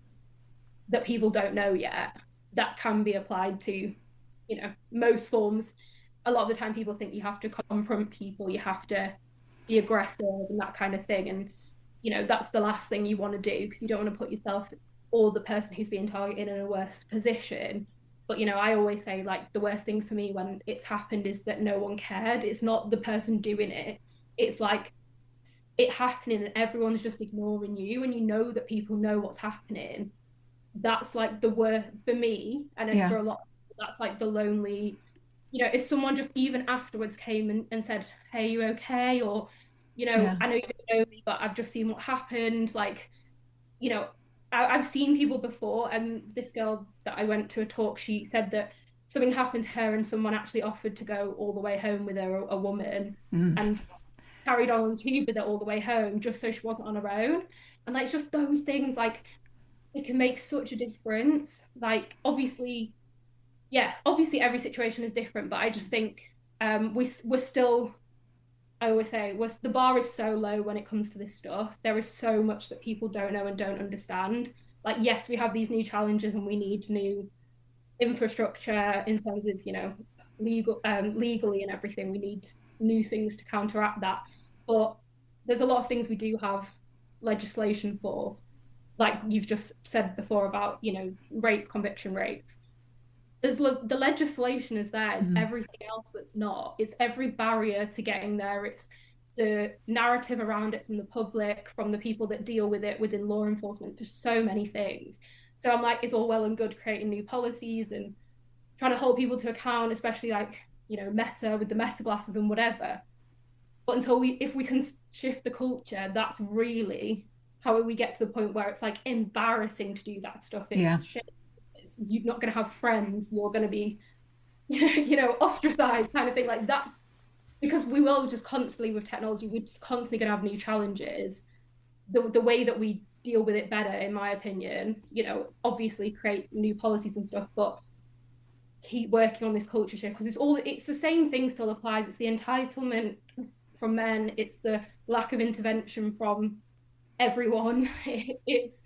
S2: that people don't know yet that can be applied to, you know, most forms. A lot of the time people think you have to confront people, you have to be aggressive and that kind of thing. And, you know, that's the last thing you want to do because you don't want to put yourself or the person who's being targeted in a worse position. But, you know, I always say like the worst thing for me when it's happened is that no one cared. It's not the person doing it. It's like it happening and everyone's just ignoring you and you know that people know what's happening. That's like the worst for me. And then
S1: yeah,
S2: for a lot of people, that's like the lonely, you know, if someone just even afterwards came and said, hey, you okay? Or, you know,
S1: yeah.
S2: I know you don't know me, but I've just seen what happened. Like, you know, I've seen people before. And this girl that I went to a talk, she said that something happened to her and someone actually offered to go all the way home with her, a woman,
S1: Mm.
S2: and carried on the tube with her all the way home just so she wasn't on her own. And like, it's just those things, like, it can make such a difference. Like, obviously, yeah, obviously every situation is different, but I just think we're still. I always say the bar is so low when it comes to this stuff. There is so much that people don't know and don't understand. Like, yes, we have these new challenges and we need new infrastructure in terms of, you know, legally and everything. We need new things to counteract that. But there's a lot of things we do have legislation for, like you've just said before about, rape conviction rates. The legislation is there. It's
S1: Mm.
S2: everything else that's not. It's every barrier to getting there. It's the narrative around it from the public, from the people that deal with it within law enforcement. There's so many things. So I'm like, it's all well and good creating new policies and trying to hold people to account, especially like, Meta with the Meta glasses and whatever. But if we can shift the culture, that's really how we get to the point where it's like embarrassing to do that stuff.
S1: Yeah.
S2: It's shit. You're not going to have friends. You're going to be, ostracized, kind of thing like that. Because we will just constantly with technology, we're just constantly going to have new challenges. The way that we deal with it better, in my opinion, obviously create new policies and stuff, but keep working on this culture shift because it's the same thing still applies. It's the entitlement from men. It's the lack of intervention from everyone. It's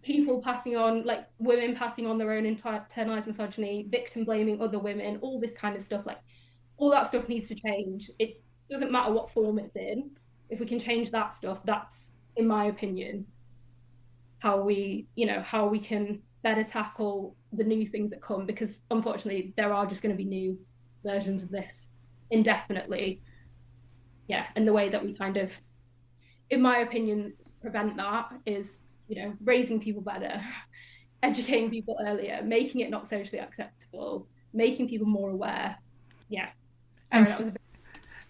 S2: people passing on, like women passing on their own internalized misogyny, victim blaming other women, all this kind of stuff. Like all that stuff needs to change. It doesn't matter what form it's in. If we can change that stuff, that's, in my opinion, how we can better tackle the new things that come. Because unfortunately, there are just going to be new versions of this indefinitely. Yeah, and the way that we kind of, in my opinion, prevent that is, raising people better, educating people earlier, making it not socially acceptable, making people more aware. Yeah. Sorry,
S1: And
S2: that was a bit.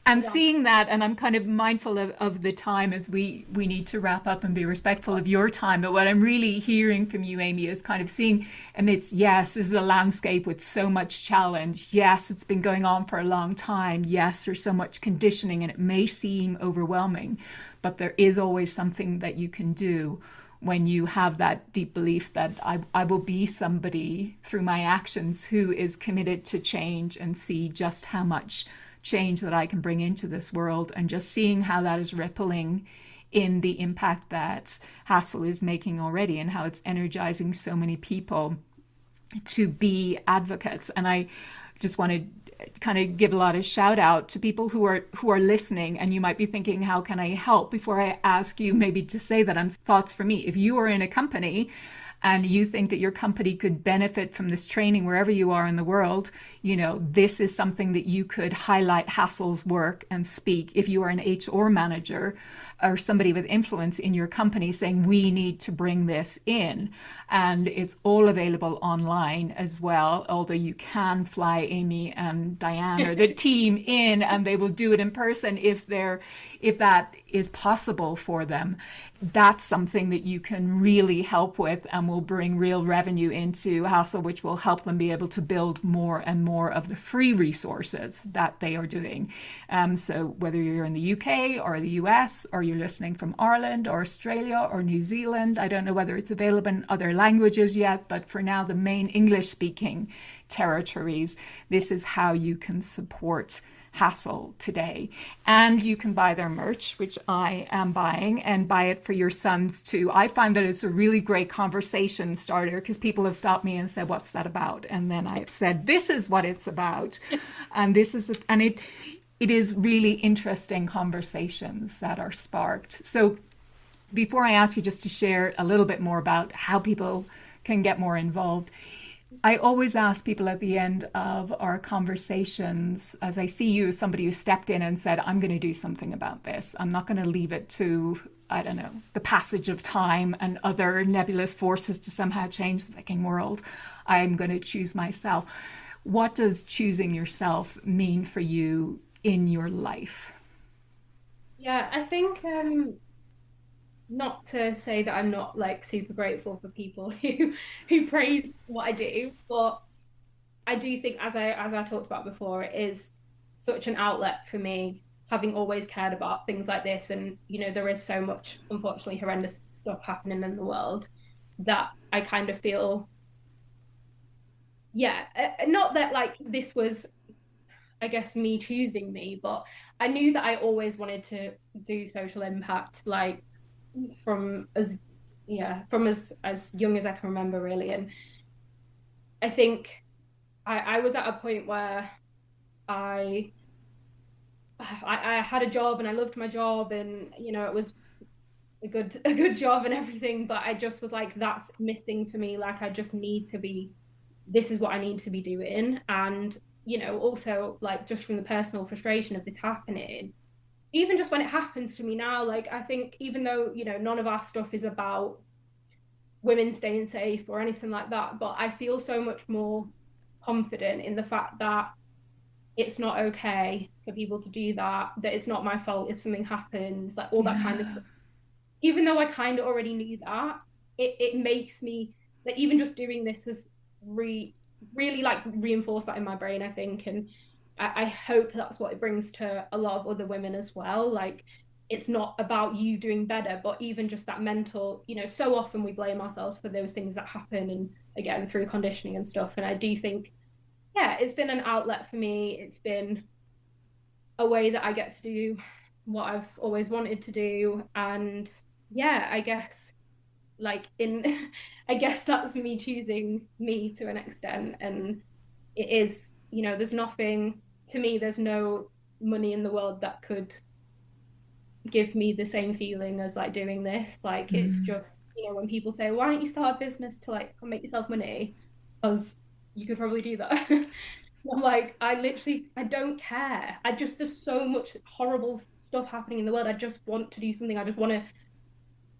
S1: I'm seeing that, and I'm kind of mindful of the time as we need to wrap up and be respectful of your time. But what I'm really hearing from you, Amy, is kind of seeing amidst, yes, this is a landscape with so much challenge. Yes, it's been going on for a long time. Yes, there's so much conditioning and it may seem overwhelming, but there is always something that you can do when you have that deep belief that I will be somebody through my actions who is committed to change and see just how much change that I can bring into this world, and just seeing how that is rippling in the impact that Hassl is making already and how it's energizing so many people to be advocates. And I just want to kind of give a lot of shout out to people who are listening, and you might be thinking, how can I help? Before I ask you maybe to say that, I'm thoughts for me. If you are in a company and you think that your company could benefit from this training wherever you are in the world, this is something that you could highlight Hassl's work and speak. If you are an HR manager or somebody with influence in your company saying, we need to bring this in. And it's all available online as well, although you can fly Amy and Diane or the team in, and they will do it in person if that is possible for them. That's something that you can really help with and will bring real revenue into Hassl, which will help them be able to build more and more of the free resources that they are doing. So whether you're in the UK or the US, or you're listening from Ireland or Australia or New Zealand, I don't know whether it's available in other languages yet, but for now, the main English speaking territories, this is how you can support Hassl today. And you can buy their merch, which I am buying, and buy it for your sons too. I find that it's a really great conversation starter because people have stopped me and said, what's that about? And then I've said, this is what it's about. And it is really interesting conversations that are sparked. So before I ask you just to share a little bit more about how people can get more involved, I always ask people at the end of our conversations, as I see you as somebody who stepped in and said, I'm going to do something about this. I'm not going to leave it to, I don't know, the passage of time and other nebulous forces to somehow change the thinking world. I'm going to choose myself. What does choosing yourself mean for you in your life?
S2: Yeah, I think not to say that I'm not like super grateful for people who praise what I do, but I do think, as I talked about before, it is such an outlet for me, having always cared about things like this. And there is so much, unfortunately, horrendous stuff happening in the world that I kind of feel, yeah, not that like this was, I guess, me choosing me, but I knew that I always wanted to do social impact, like from as as young as I can remember, really. And I think I was at a point where I I had a job and I loved my job, and it was a good job and everything, but I just was like, that's missing for me. Like, I just need to be, this is what I need to be doing. And also, like, just from the personal frustration of this happening, even just when it happens to me now, like, I think even though none of our stuff is about women staying safe or anything like that, but I feel so much more confident in the fact that it's not okay for people to do that, that it's not my fault if something happens, like all that kind of
S1: Yeah.
S2: stuff. Even though I kind of already knew that, it makes me, like, even just doing this has really like reinforced that in my brain, I think. And I hope that's what it brings to a lot of other women as well. Like, it's not about you doing better, but even just that mental, so often we blame ourselves for those things that happen, and again through conditioning and stuff. And I do think, yeah, it's been an outlet for me. It's been a way that I get to do what I've always wanted to do. And yeah, I guess, like, in I guess that's me choosing me to an extent. And it is, there's nothing, to me, there's no money in the world that could give me the same feeling as like doing this. Like, it's
S1: Mm.
S2: just, when people say, why don't you start a business to like make yourself money? Because you could probably do that. I'm like, I don't care. There's so much horrible stuff happening in the world. I just want to do something. I just want to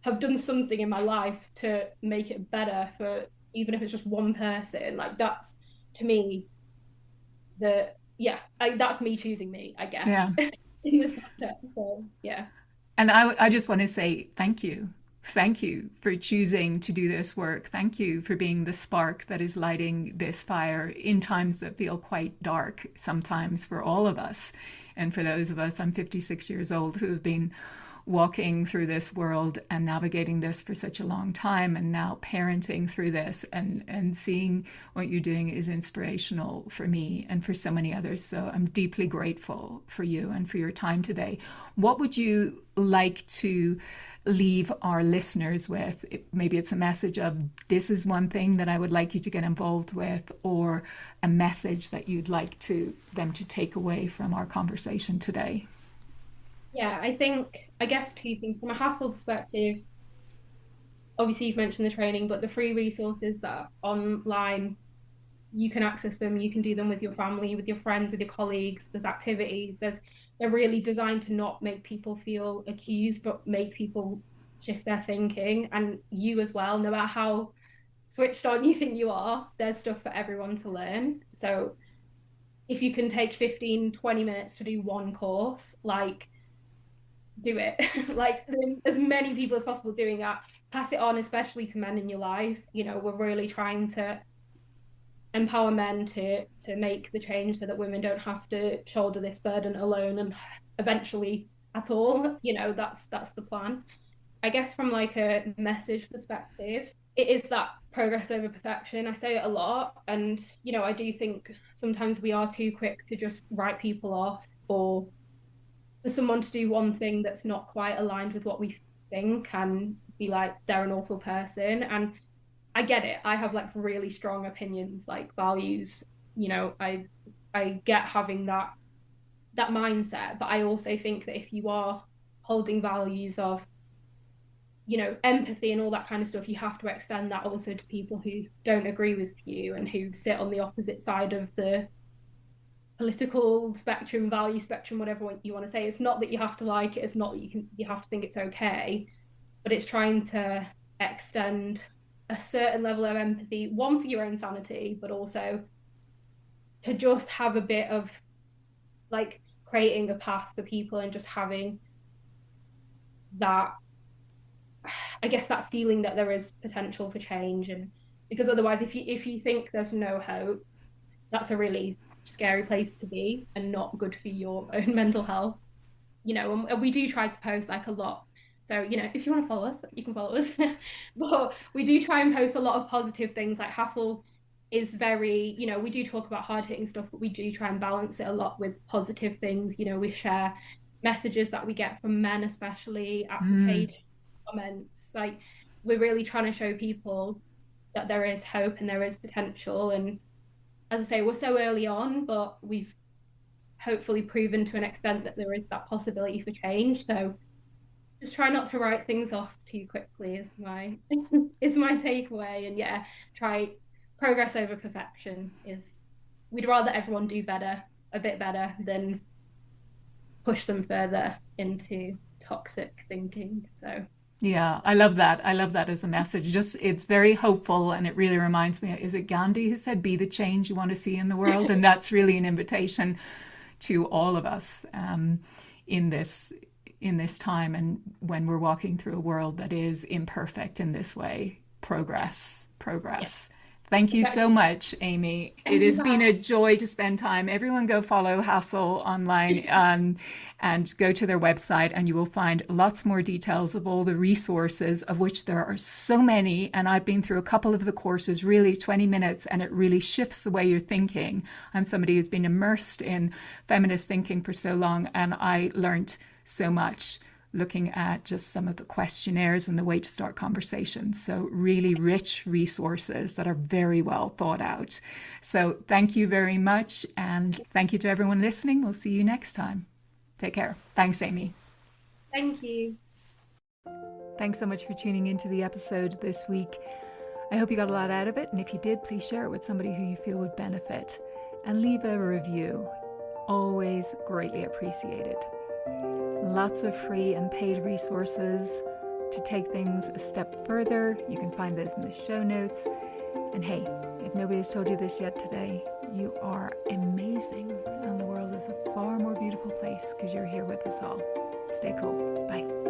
S2: have done something in my life to make it better for, even if it's just one person. Like, that's, to me, yeah, that's me choosing me, I guess,
S1: Yeah.
S2: in this matter. So, yeah.
S1: And I just want to say thank you. Thank you for choosing to do this work. Thank you for being the spark that is lighting this fire in times that feel quite dark sometimes for all of us. And for those of us, I'm 56 years old, who have been walking through this world and navigating this for such a long time, and now parenting through this, and seeing what you're doing is inspirational for me and for so many others. So I'm deeply grateful for you and for your time today. What would you like to leave our listeners with? Maybe it's a message of, this is one thing that I would like you to get involved with, or a message that you'd like them to take away from our conversation today.
S2: Yeah, I guess two things from a Hassl perspective. Obviously, you've mentioned the training, but the free resources that are online, you can access them. You can do them with your family, with your friends, with your colleagues. There's activities. They're really designed to not make people feel accused, but make people shift their thinking. And you as well, no matter how switched on you think you are, there's stuff for everyone to learn. So if you can take 15, 20 minutes to do one course, like, do it. Like, as many people as possible doing that, pass it on, especially to men in your life. We're really trying to empower men to make the change so that women don't have to shoulder this burden alone, and eventually at all. That's the plan. I guess from like a message perspective, it is that progress over perfection. I say it a lot, and I do think sometimes we are too quick to just write people off, or for someone to do one thing that's not quite aligned with what we think, and be like, they're an awful person. And I get it. I have like really strong opinions, like values. I get having that mindset, but I also think that if you are holding values of, empathy and all that kind of stuff, you have to extend that also to people who don't agree with you and who sit on the opposite side of the political spectrum, value spectrum, whatever you want to say. It's not that you have to like it. It's not that you have to think it's okay, but it's trying to extend a certain level of empathy, one, for your own sanity, but also to just have a bit of, like, creating a path for people, and just having that, I guess, that feeling that there is potential for change. And because otherwise, if you think there's no hope, that's a really scary place to be, and not good for your own mental health. And we do try to post like a lot. So, if you want to follow us, you can follow us. But we do try and post a lot of positive things. Like, Hassl is very, we do talk about hard hitting stuff, but we do try and balance it a lot with positive things. We share messages that we get from men, especially
S1: Mm.
S2: application comments. Like, we're really trying to show people that there is hope and there is potential. And as I say, we're so early on, but we've hopefully proven to an extent that there is that possibility for change. So just try not to write things off too quickly is my is my takeaway. And yeah, try progress over perfection. Is we'd rather everyone do better, a bit better, than push them further into toxic thinking. So
S1: Yeah, I love that. I love that as a message. Just it's very hopeful, and it really reminds me, is it Gandhi who said, "Be the change you want to see in the world?" And that's really an invitation to all of us in this time, and when we're walking through a world that is imperfect in this way. Progress, progress. Thank you so much, Amy. It has been a joy to spend time. Everyone go follow Hassl online and go to their website, and you will find lots more details of all the resources, of which there are so many. And I've been through a couple of the courses, really 20 minutes, and it really shifts the way you're thinking. I'm somebody who's been immersed in feminist thinking for so long, and I learned so much looking at just some of the questionnaires and the way to start conversations. So really rich resources that are very well thought out. So thank you very much. And thank you to everyone listening. We'll see you next time. Take care. Thanks, Amy.
S2: Thank you.
S1: Thanks so much for tuning into the episode this week. I hope you got a lot out of it. And if you did, please share it with somebody who you feel would benefit. And leave a review. Always greatly appreciated. Lots of free and paid resources to take things a step further. You can find those in the show notes. And hey, if nobody has told you this yet today, you are amazing. And the world is a far more beautiful place because you're here with us all. Stay cool. Bye.